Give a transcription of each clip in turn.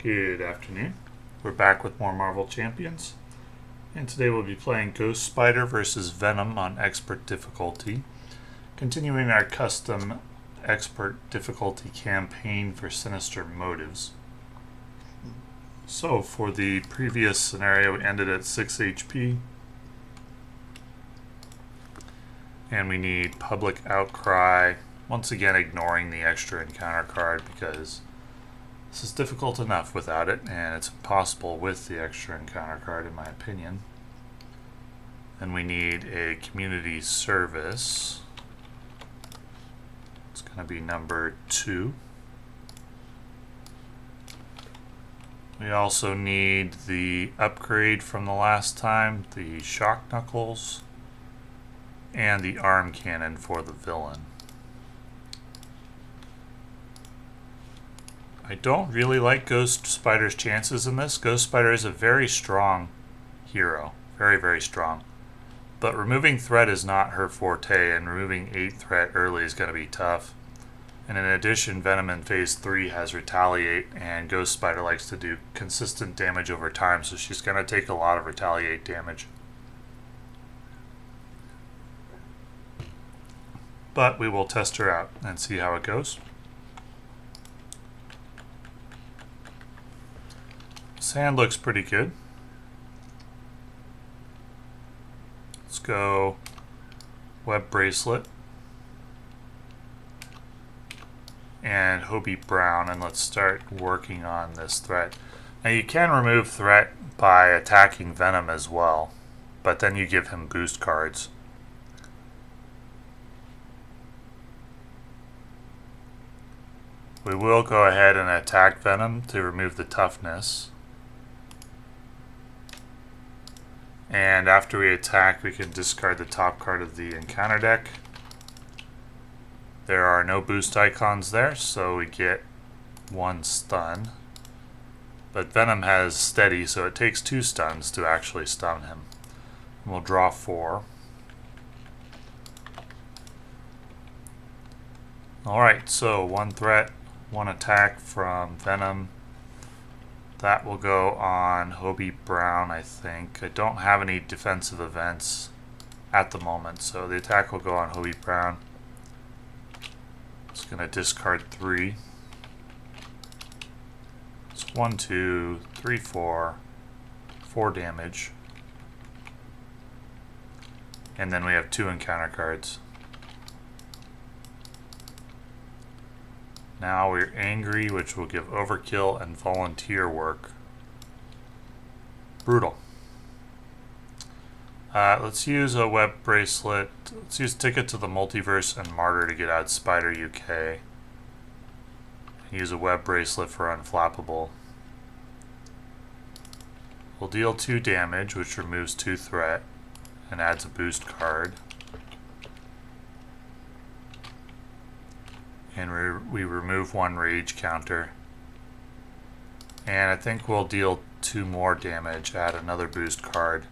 Good afternoon. We're back with more Marvel Champions. And today we'll be playing Ghost Spider versus Venom on Expert difficulty. Continuing our custom Expert difficulty campaign for Sinister Motives. So for the previous scenario, we ended at 6 HP. And we need Public Outcry. Once again, ignoring the extra encounter card because this is difficult enough without it, and it's impossible with the extra encounter card, in my opinion. Then we need a community service. It's going to be number 2. We also need the upgrade from the last time, the shock knuckles, and the arm cannon for the villain. I don't really like Ghost Spider's chances in this. Ghost Spider is a very strong hero. Very, very strong. But removing threat is not her forte, and removing 8 threat early is going to be tough. And in addition, Venom in Phase 3 has Retaliate, and Ghost Spider likes to do consistent damage over time, so she's going to take a lot of Retaliate damage. But we will test her out and see how it goes. Sand looks pretty good. Let's go Web Bracelet and Hobie Brown, and let's start working on this threat. Now you can remove threat by attacking Venom as well, but then you give him boost cards. We will go ahead and attack Venom to remove the toughness. And after we attack, we can discard the top card of the encounter deck. There are no boost icons there, so we get 1 stun. But Venom has steady, so it takes 2 stuns to actually stun him. And we'll draw 4. Alright, so 1 threat, 1 attack from Venom. That will go on Hobie Brown, I think. I don't have any defensive events at the moment, so the attack will go on Hobie Brown. It's going to discard 3. It's 1, 2, 3, 4. 4 damage. And then we have 2 encounter cards. Now we're angry, which will give overkill and volunteer work. Brutal. Let's use a web bracelet. Let's use Ticket to the Multiverse and Martyr to get out Spider UK. Use a web bracelet for Unflappable. We'll deal 2 damage, which removes 2 threat and adds a boost card. And we remove 1 rage counter. And I think we'll deal 2 more damage, add another boost card,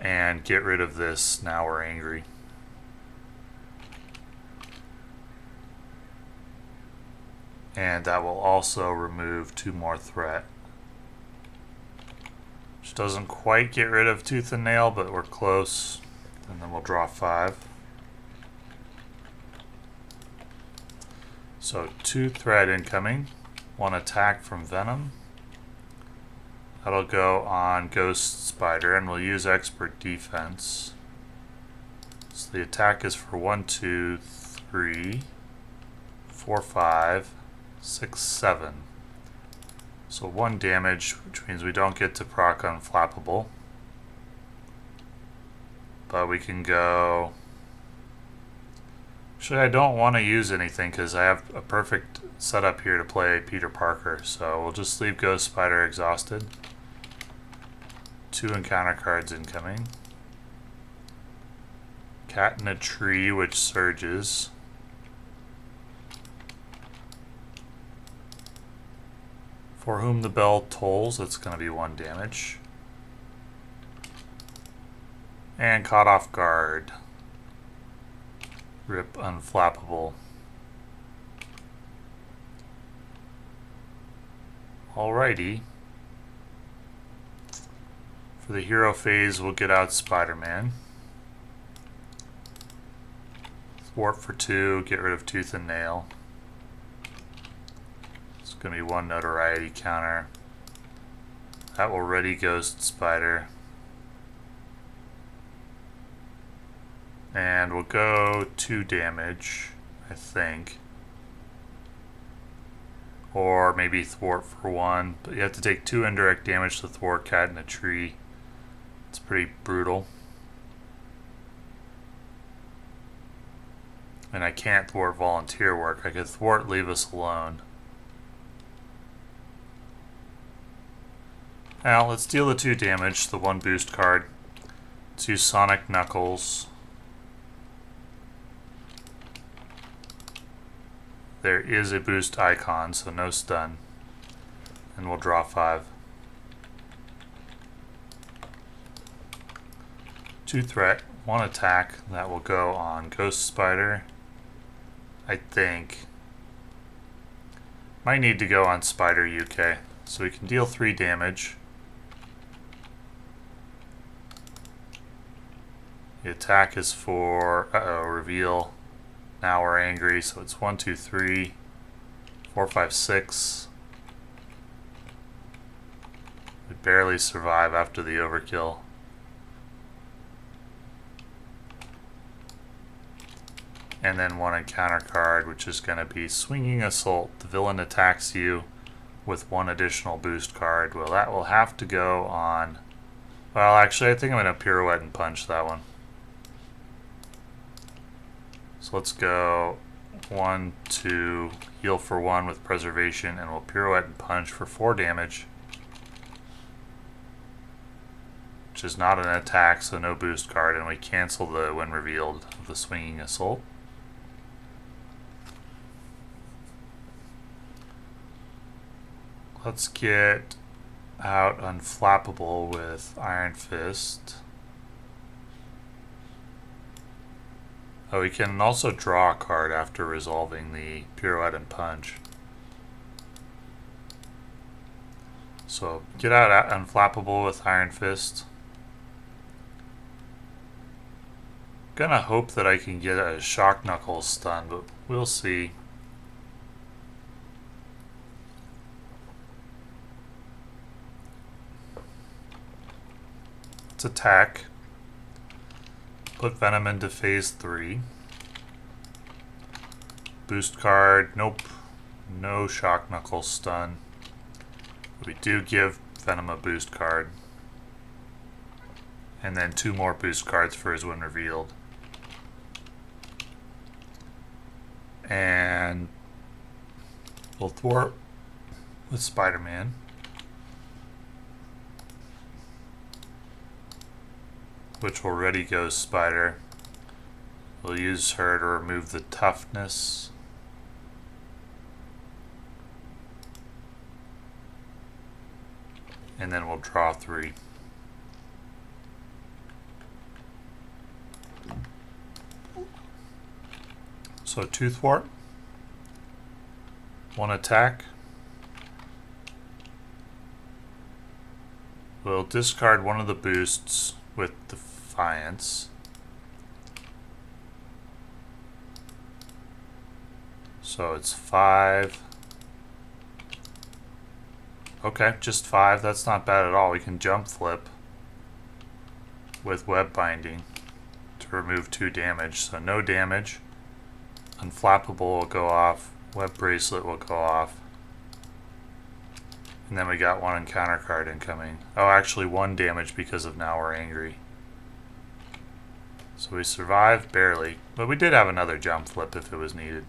and get rid of this Now We're Angry. And that will also remove 2 more threat. Which doesn't quite get rid of Tooth and Nail, but we're close. And then we'll draw 5. So 2 threat incoming, 1 attack from Venom. That'll go on Ghost Spider, and we'll use Expert Defense. So the attack is for 1, 2, 3, 4, 5, 6, 7. So 1 damage, which means we don't get to proc Unflappable. But we can go... Actually, I don't want to use anything because I have a perfect setup here to play Peter Parker. So we'll just leave Ghost Spider exhausted. 2 encounter cards incoming. Cat in a Tree, which surges. For Whom the Bell Tolls, that's going to be 1 damage. And Caught Off Guard. Rip Unflappable. Alrighty. For the hero phase, we'll get out Spider-Man. Thwart for 2, get rid of Tooth and Nail. It's going to be 1 notoriety counter. That will ready Ghost Spider. And we'll go 2 damage, I think. Or maybe Thwart for 1. But you have to take 2 indirect damage to thwart Cat in a Tree. It's pretty brutal. And I can't thwart volunteer work. I could thwart Leave Us Alone. Now, let's deal the 2 damage, the 1 boost card. Let's use Sonic Knuckles. There is a boost icon, so no stun. And we'll draw 5. 2 threat, 1 attack. That will go on Ghost Spider. I think. Might need to go on Spider UK. So we can deal 3 damage. The attack is for, reveal. Now we're angry, so it's 1, 2, 3, 4, 5, 6. We barely survive after the overkill. And then 1 encounter card, which is going to be Swinging Assault. The villain attacks you with 1 additional boost card. Well, that will have to go on... Well, actually, I think I'm going to pirouette and punch that one. So let's go 1, 2, heal for 1 with preservation, and we'll pirouette and punch for 4 damage. Which is not an attack, so no boost card, and we cancel the when revealed of the Swinging Assault. Let's get out Unflappable with Iron Fist. Oh, we can also draw a card after resolving the pirouette and punch. So get out Unflappable with Iron Fist. Gonna hope that I can get a Shock Knuckles stun, but we'll see. Let's attack. Put Venom into phase 3. Boost card, nope. No Shock Knuckles stun. We do give Venom a boost card. And then 2 more boost cards for his when revealed. And we'll thwart with Spider-Man. Which will ready Ghost Spider. We'll use her to remove the toughness. And then we'll draw 3. So 2 thwart, 1 attack. We'll discard 1 of the boosts with Defiance. So it's 5. Okay, just 5. That's not bad at all. We can jump flip with Web Binding to remove 2 damage. So no damage. Unflappable will go off. Web Bracelet will go off. And then we got 1 encounter card incoming. Oh, actually 1 damage because of Now We're Angry. So we survived barely, but we did have another jump flip if it was needed.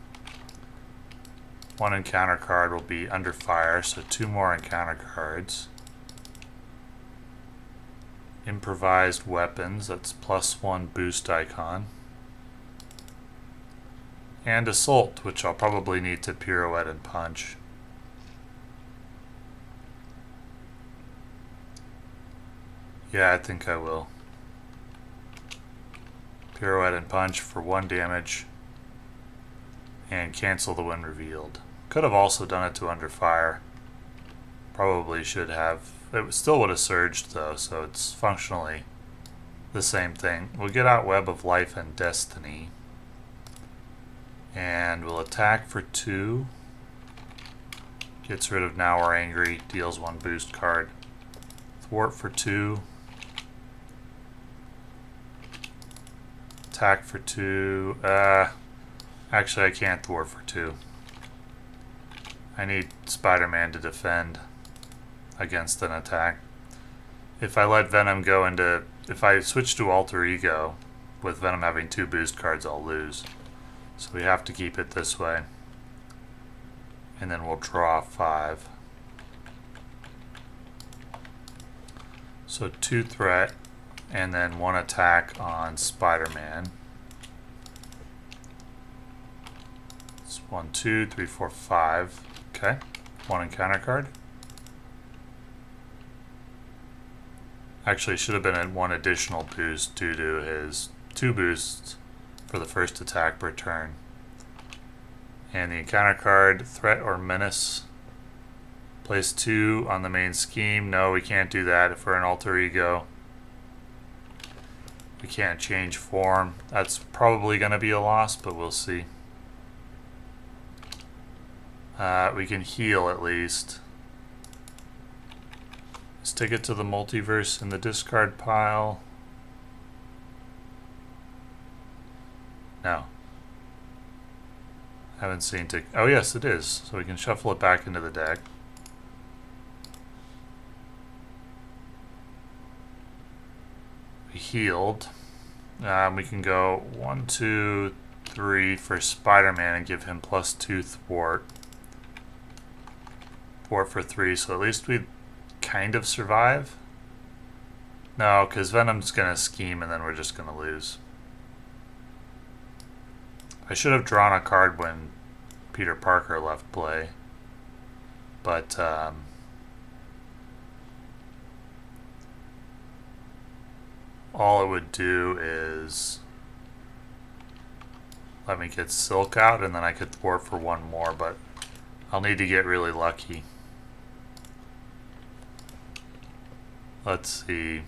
1 encounter card will be Under Fire, so 2 more encounter cards. Improvised Weapons, that's +1 boost icon. And Assault, which I'll probably need to pirouette and punch. Yeah, I think I will. Pirouette and punch for 1 damage. And cancel the when revealed. Could have also done it to Under Fire. probably should have, it still would have surged though, so it's functionally the same thing. We'll get out Web of Life and Destiny. And we'll attack for 2. Gets rid of Now We're Angry, deals 1 boost card. Thwart for 2. Attack for 2. Actually, I can't thwart for 2. I need Spider-Man to defend against an attack. If I let Venom go into... If I switch to Alter Ego, with Venom having 2 boost cards, I'll lose. So we have to keep it this way. And then we'll draw 5. So 2 threat, and then 1 attack on Spider-Man. It's 1, 2, 3, 4, 5. Okay. 1 encounter card. Actually, should have been at 1 additional boost due to his 2 boosts for the first attack per turn. And the encounter card, Threat or Menace. Place 2 on the main scheme. No, we can't do that if we're an Alter Ego. We can't change form. That's probably going to be a loss, but we'll see. We can heal at least. Stick it to the multiverse in the discard pile. No. Haven't seen to... Oh yes, it is. So we can shuffle it back into the deck. We healed. We can go 1, 2, 3 for Spider-Man and give him +2 thwart. Thwart for 3, so at least we kind of survive. No, because Venom's going to scheme and then we're just going to lose. I should have drawn a card when Peter Parker left play. But, all it would do is let me get Silk out and then I could thwart for 1 more, but I'll need to get really lucky. Let's see.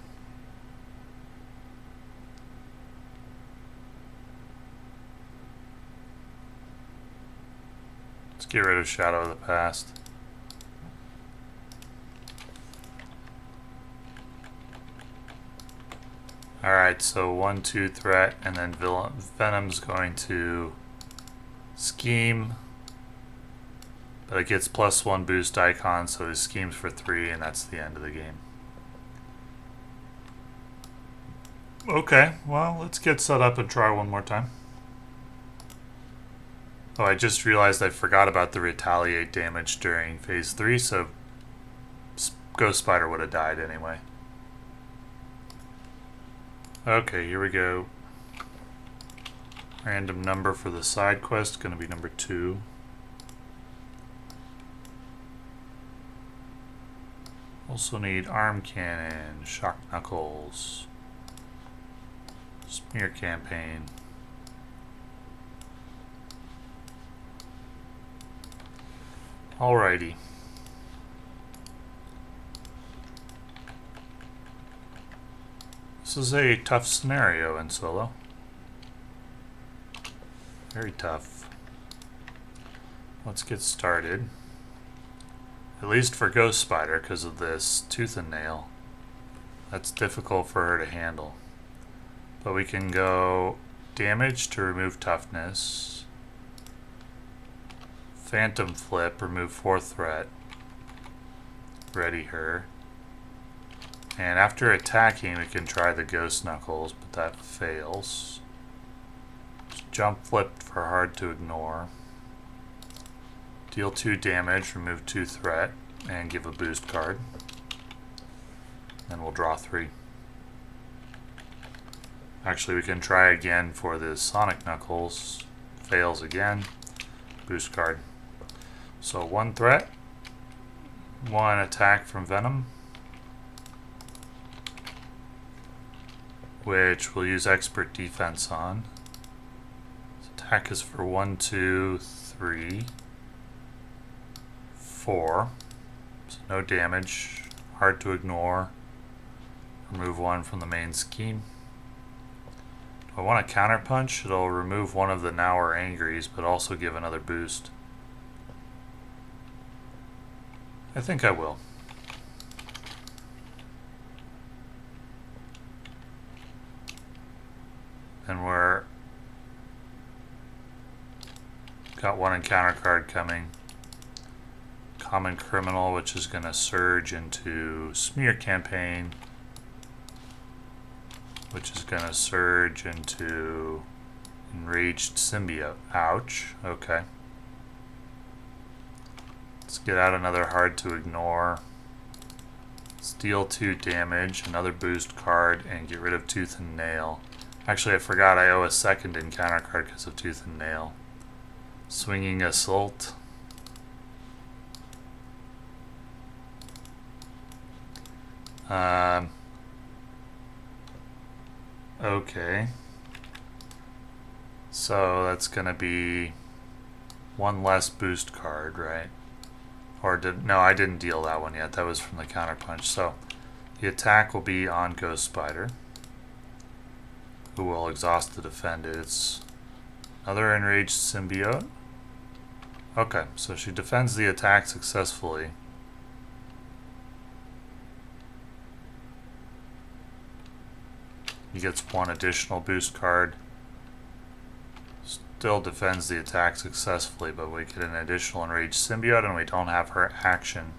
Let's get rid of Shadow of the Past. Alright, so 1, 2 threat, and then Venom's going to scheme. But it gets +1 boost icon, so he schemes for 3, and that's the end of the game. Okay, well, let's get set up and try one more time. Oh, I just realized I forgot about the retaliate damage during phase 3, so Ghost Spider would have died anyway. Okay, here we go. Random number for the side quest, gonna be number 2. Also need arm cannon, shock knuckles, smear campaign. Alrighty. This is a tough scenario in solo. Very tough. Let's get started. At least for Ghost Spider, because of this tooth and nail. That's difficult for her to handle. But we can go damage to remove toughness. Phantom Flip, remove 4 threat. Ready her. And after attacking, we can try the Ghost Knuckles, but that fails. Jump Flip for hard to ignore. Deal 2 damage, remove 2 threat, and give a boost card. Then we'll draw 3. Actually, we can try again for the Sonic Knuckles. Fails again. Boost card. So 1 threat, 1 attack from Venom, which we'll use Expert Defense on. This attack is for 1, 2, 3, 4. So no damage, hard to ignore. Remove one from the main scheme. If I want a counterpunch, it'll remove one of the now or angries, but also give another boost. I think I will. And we're got one encounter card coming. Common Criminal, which is going to surge into Smear Campaign, which is going to surge into Enraged Symbiote. Ouch. Okay. Let's get out another hard to ignore. Steal 2 damage, another boost card, and get rid of Tooth and Nail. Actually, I forgot I owe a second encounter card because of Tooth and Nail. Swinging Assault. Okay. So that's going to be one less boost card, right? Or no, I didn't deal that one yet. That was from the counterpunch. So the attack will be on Ghost Spider, who will exhaust to defend it. It's another Enraged Symbiote. Okay, so she defends the attack successfully. He gets one additional boost card. Still defends the attack successfully, but we get an additional Enraged Symbiote and we don't have her action.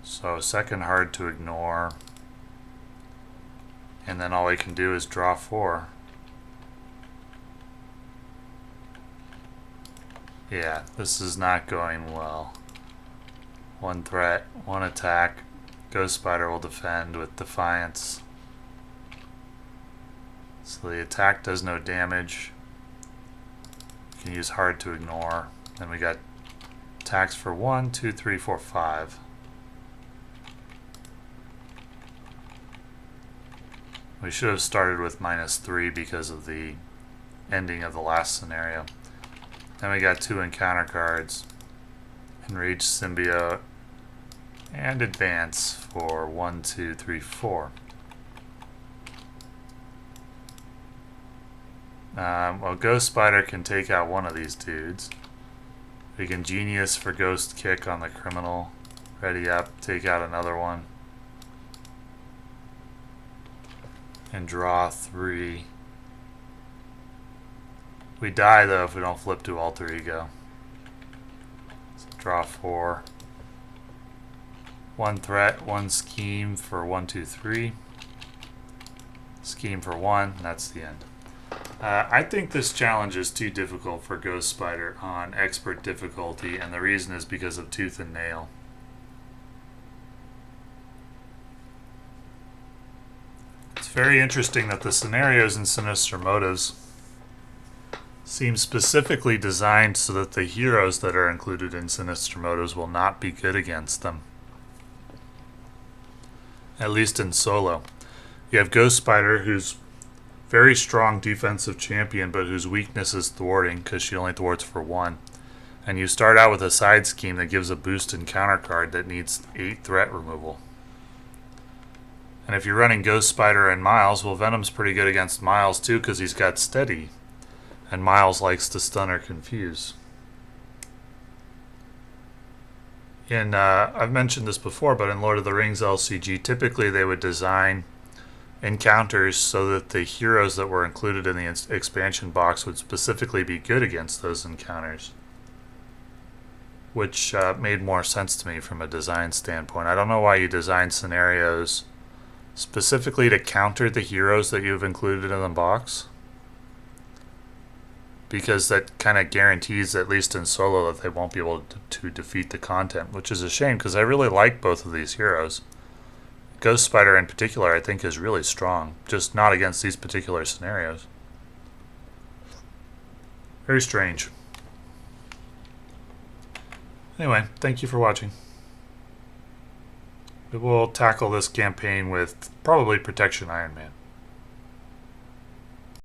So second hard to ignore. And then all we can do is draw 4. Yeah, this is not going well. One threat, one attack. Ghost Spider will defend with Defiance. So the attack does no damage. You can use hard to ignore. Then we got attacks for 1, 2, 3, 4, 5. We should have started with -3 because of the ending of the last scenario. Then we got 2 encounter cards. Enraged Symbiote. And advance for 1, 2, 3, 4. Well, Ghost Spider can take out one of these dudes. We can Genius for Ghost Kick on the Criminal. Ready up, take out another one. And draw 3. We die though if we don't flip to Alter Ego. So draw 4. One threat, one scheme for 1, 2, 3. Scheme for 1, and that's the end. I think this challenge is too difficult for Ghost Spider on expert difficulty, and the reason is because of Tooth and Nail. It's very interesting that the scenarios in Sinister Motives seem specifically designed so that the heroes that are included in Sinister Motives will not be good against them. At least in solo. You have Ghost Spider, who's very strong defensive champion, but whose weakness is thwarting because she only thwarts for 1. And you start out with a side scheme that gives a boost and counter card that needs 8 threat removal. And if you're running Ghost Spider and Miles, well, Venom's pretty good against Miles too because he's got steady. And Miles likes to stun or confuse. I've mentioned this before, but in Lord of the Rings LCG, typically they would design encounters so that the heroes that were included in the expansion box would specifically be good against those encounters, which made more sense to me from a design standpoint. I don't know why you design scenarios specifically to counter the heroes that you've included in the box, because that kind of guarantees, at least in solo, that they won't be able to defeat the content, which is a shame because I really like both of these heroes. Ghost Spider in particular I think is really strong, just not against these particular scenarios. Very strange. Anyway, thank you for watching. We will tackle this campaign with probably Protection Iron Man.